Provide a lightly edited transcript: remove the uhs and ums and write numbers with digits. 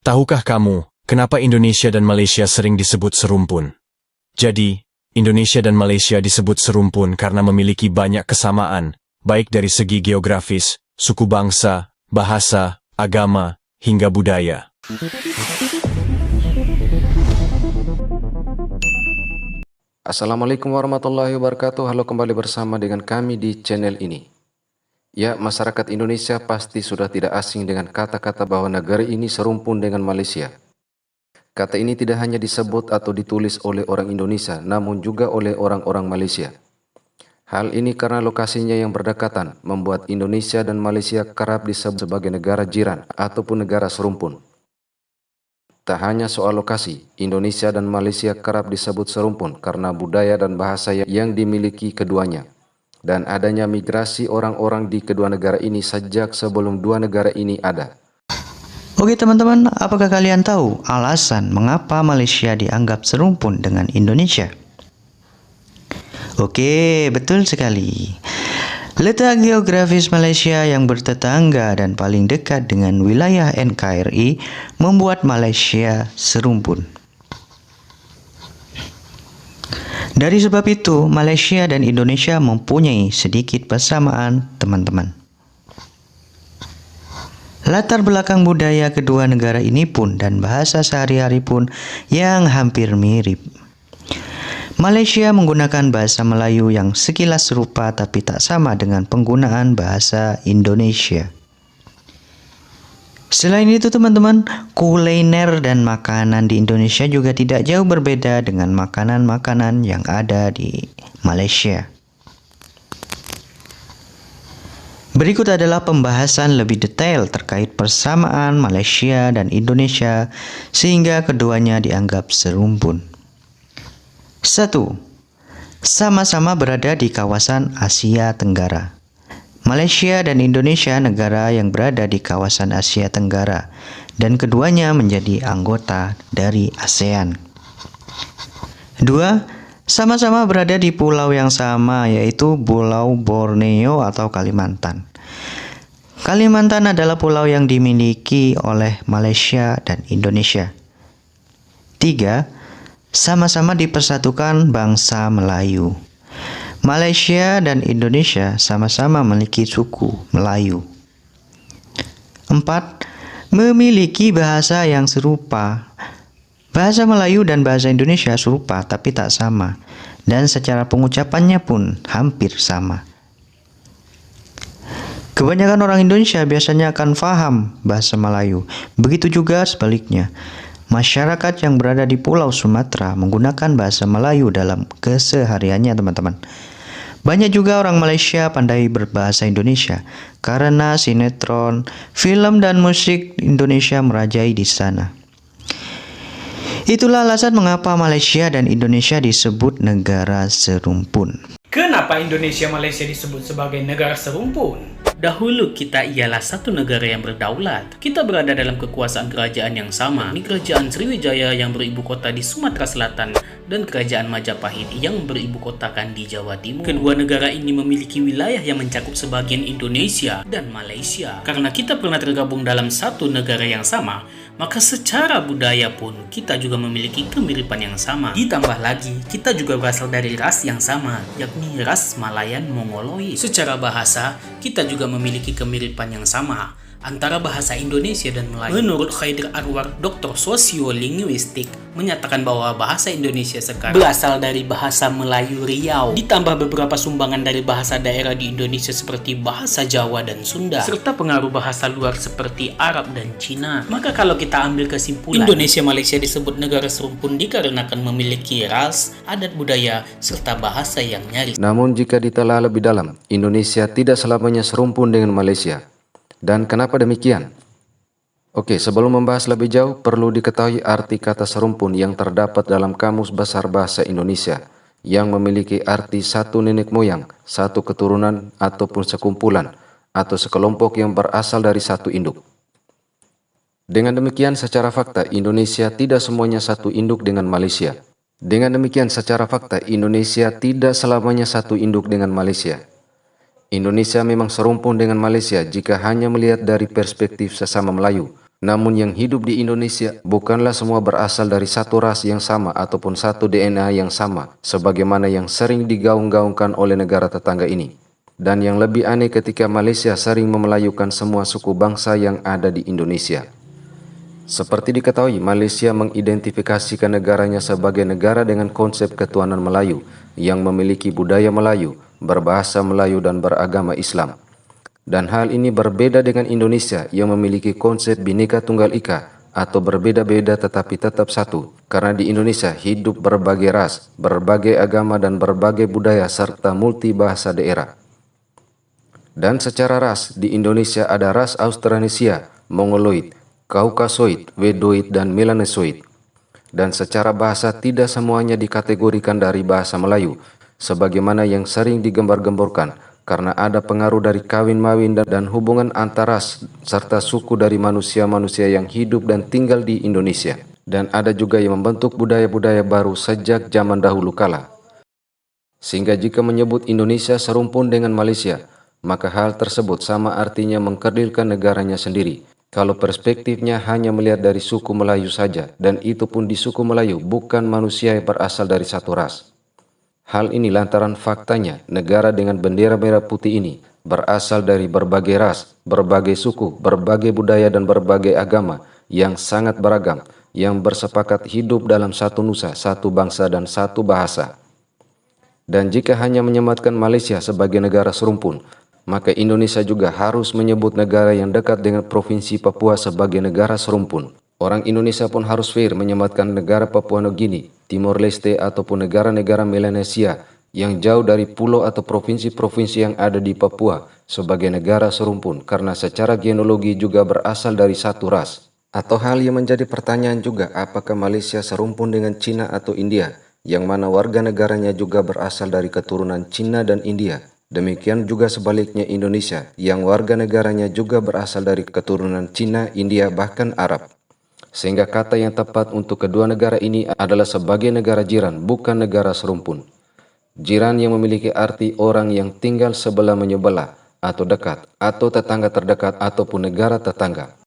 Tahukah kamu, kenapa Indonesia dan Malaysia sering disebut serumpun? Jadi, Indonesia dan Malaysia disebut serumpun karena memiliki banyak kesamaan, baik dari segi geografis, suku bangsa, bahasa, agama, hingga budaya. Assalamualaikum warahmatullahi wabarakatuh. Halo, kembali bersama dengan kami di channel ini. Ya, masyarakat Indonesia pasti sudah tidak asing dengan kata-kata bahwa negara ini serumpun dengan Malaysia. Kata ini tidak hanya disebut atau ditulis oleh orang Indonesia, namun juga oleh orang-orang Malaysia. Hal ini karena lokasinya yang berdekatan, membuat Indonesia dan Malaysia kerap disebut sebagai negara jiran ataupun negara serumpun. Tak hanya soal lokasi, Indonesia dan Malaysia kerap disebut serumpun karena budaya dan bahasa yang dimiliki keduanya, dan adanya migrasi orang-orang di kedua negara ini sejak sebelum dua negara ini ada. Oke teman-teman, apakah kalian tahu alasan mengapa Malaysia dianggap serumpun dengan Indonesia? Oke, betul sekali. Letak geografis Malaysia yang bertetangga dan paling dekat dengan wilayah NKRI membuat Malaysia serumpun. Dari sebab itu, Malaysia dan Indonesia mempunyai sedikit persamaan, teman-teman. Latar belakang budaya kedua negara ini pun dan bahasa sehari-hari pun yang hampir mirip. Malaysia menggunakan bahasa Melayu yang sekilas serupa tapi tak sama dengan penggunaan bahasa Indonesia. Selain itu teman-teman, kuliner dan makanan di Indonesia juga tidak jauh berbeda dengan makanan-makanan yang ada di Malaysia. Berikut adalah pembahasan lebih detail terkait persamaan Malaysia dan Indonesia sehingga keduanya dianggap serumpun. 1. Sama-sama berada di kawasan Asia Tenggara. Malaysia dan Indonesia negara yang berada di kawasan Asia Tenggara dan keduanya menjadi anggota dari ASEAN. 2. Sama-sama berada di pulau yang sama yaitu Pulau Borneo atau Kalimantan. Kalimantan adalah pulau yang dimiliki oleh Malaysia dan Indonesia. 3. Sama-sama dipersatukan bangsa Melayu. Malaysia dan Indonesia sama-sama memiliki suku Melayu. 4. Memiliki bahasa yang serupa. Bahasa Melayu dan bahasa Indonesia serupa tapi tak sama, dan secara pengucapannya pun hampir sama. Kebanyakan orang Indonesia biasanya akan paham bahasa Melayu, begitu juga sebaliknya. Masyarakat yang berada di Pulau Sumatera menggunakan bahasa Melayu dalam kesehariannya, teman-teman. Banyak juga orang Malaysia pandai berbahasa Indonesia karena sinetron, film dan musik Indonesia merajai di sana. Itulah alasan mengapa Malaysia dan Indonesia disebut negara serumpun. Kenapa Indonesia Malaysia disebut sebagai negara serumpun? Dahulu kita ialah satu negara yang berdaulat. Kita berada dalam kekuasaan kerajaan yang sama. Ini kerajaan Sriwijaya yang beribu kota di Sumatera Selatan dan kerajaan Majapahit yang beribu kotakan di Jawa Timur. Kedua negara ini memiliki wilayah yang mencakup sebagian Indonesia dan Malaysia. Karena kita pernah tergabung dalam satu negara yang sama, maka secara budaya pun kita juga memiliki kemiripan yang sama. Ditambah lagi, kita juga berasal dari ras yang sama, yakni ras Malayan Mongoloid. Secara bahasa, kita juga memiliki kemiripan yang sama antara bahasa Indonesia dan Melayu. Menurut Khaidir Anwar, doktor sosiolinguistik, menyatakan bahwa bahasa Indonesia sekarang berasal dari bahasa Melayu Riau, ditambah beberapa sumbangan dari bahasa daerah di Indonesia seperti bahasa Jawa dan Sunda, serta pengaruh bahasa luar seperti Arab dan Cina. Maka kalau kita ambil kesimpulan, Indonesia Malaysia disebut negara serumpun dikarenakan memiliki ras, adat budaya, serta bahasa yang nyaris. Namun jika ditelaah lebih dalam, Indonesia tidak selamanya serumpun dengan Malaysia. Dan kenapa demikian? Oke, sebelum membahas lebih jauh, perlu diketahui arti kata serumpun yang terdapat dalam Kamus Besar Bahasa Indonesia, yang memiliki arti satu nenek moyang, satu keturunan, ataupun sekumpulan, atau sekelompok yang berasal dari satu induk. Dengan demikian, secara fakta, Indonesia tidak semuanya satu induk dengan Malaysia. Dengan demikian, secara fakta, Indonesia tidak selamanya satu induk dengan Malaysia. Indonesia memang serumpun dengan Malaysia jika hanya melihat dari perspektif sesama Melayu, Namun yang hidup di Indonesia bukanlah semua berasal dari satu ras yang sama ataupun satu DNA yang sama, sebagaimana yang sering digaung-gaungkan oleh negara tetangga ini. Dan yang lebih aneh ketika Malaysia sering memelayukan semua suku bangsa yang ada di Indonesia. Seperti diketahui, Malaysia mengidentifikasikan negaranya sebagai negara dengan konsep ketuhanan Melayu yang memiliki budaya Melayu, berbahasa Melayu dan beragama Islam. Dan hal ini berbeda dengan Indonesia yang memiliki konsep Bhinneka Tunggal Ika atau berbeda-beda tetapi tetap satu. Karena di Indonesia hidup berbagai ras, berbagai agama dan berbagai budaya serta multi bahasa daerah. Dan secara ras, di Indonesia ada ras Austronesia, Mongoloid, Kaukasoid, Wedoid dan Melanesoid. Dan secara bahasa tidak semuanya dikategorikan dari bahasa Melayu, sebagaimana yang sering digembar-gemborkan, karena ada pengaruh dari kawin-mawin dan hubungan antar ras serta suku dari manusia-manusia yang hidup dan tinggal di Indonesia. Dan ada juga yang membentuk budaya-budaya baru sejak zaman dahulu kala. Sehingga jika menyebut Indonesia serumpun dengan Malaysia, maka hal tersebut sama artinya mengkerdilkan negaranya sendiri. Kalau perspektifnya hanya melihat dari suku Melayu saja, dan itu pun di suku Melayu bukan manusia yang berasal dari satu ras. Hal ini lantaran faktanya negara dengan bendera merah putih ini berasal dari berbagai ras, berbagai suku, berbagai budaya dan berbagai agama yang sangat beragam, yang bersepakat hidup dalam satu nusa, satu bangsa dan satu bahasa. Dan jika hanya menyematkan Malaysia sebagai negara serumpun, maka Indonesia juga harus menyebut negara yang dekat dengan Provinsi Papua sebagai negara serumpun. Orang Indonesia pun harus fair menyematkan negara Papua Nugini, Timor Leste ataupun negara-negara Melanesia yang jauh dari pulau atau provinsi-provinsi yang ada di Papua sebagai negara serumpun karena secara genealogi juga berasal dari satu ras. Atau hal yang menjadi pertanyaan juga, apakah Malaysia serumpun dengan Cina atau India, yang mana warga negaranya juga berasal dari keturunan Cina dan India. Demikian juga sebaliknya Indonesia, yang warga negaranya juga berasal dari keturunan Cina, India, bahkan Arab. Sehingga kata yang tepat untuk kedua negara ini adalah sebagai negara jiran, bukan negara serumpun. Jiran yang memiliki arti orang yang tinggal sebelah menyebelah, atau dekat, atau tetangga terdekat, ataupun negara tetangga.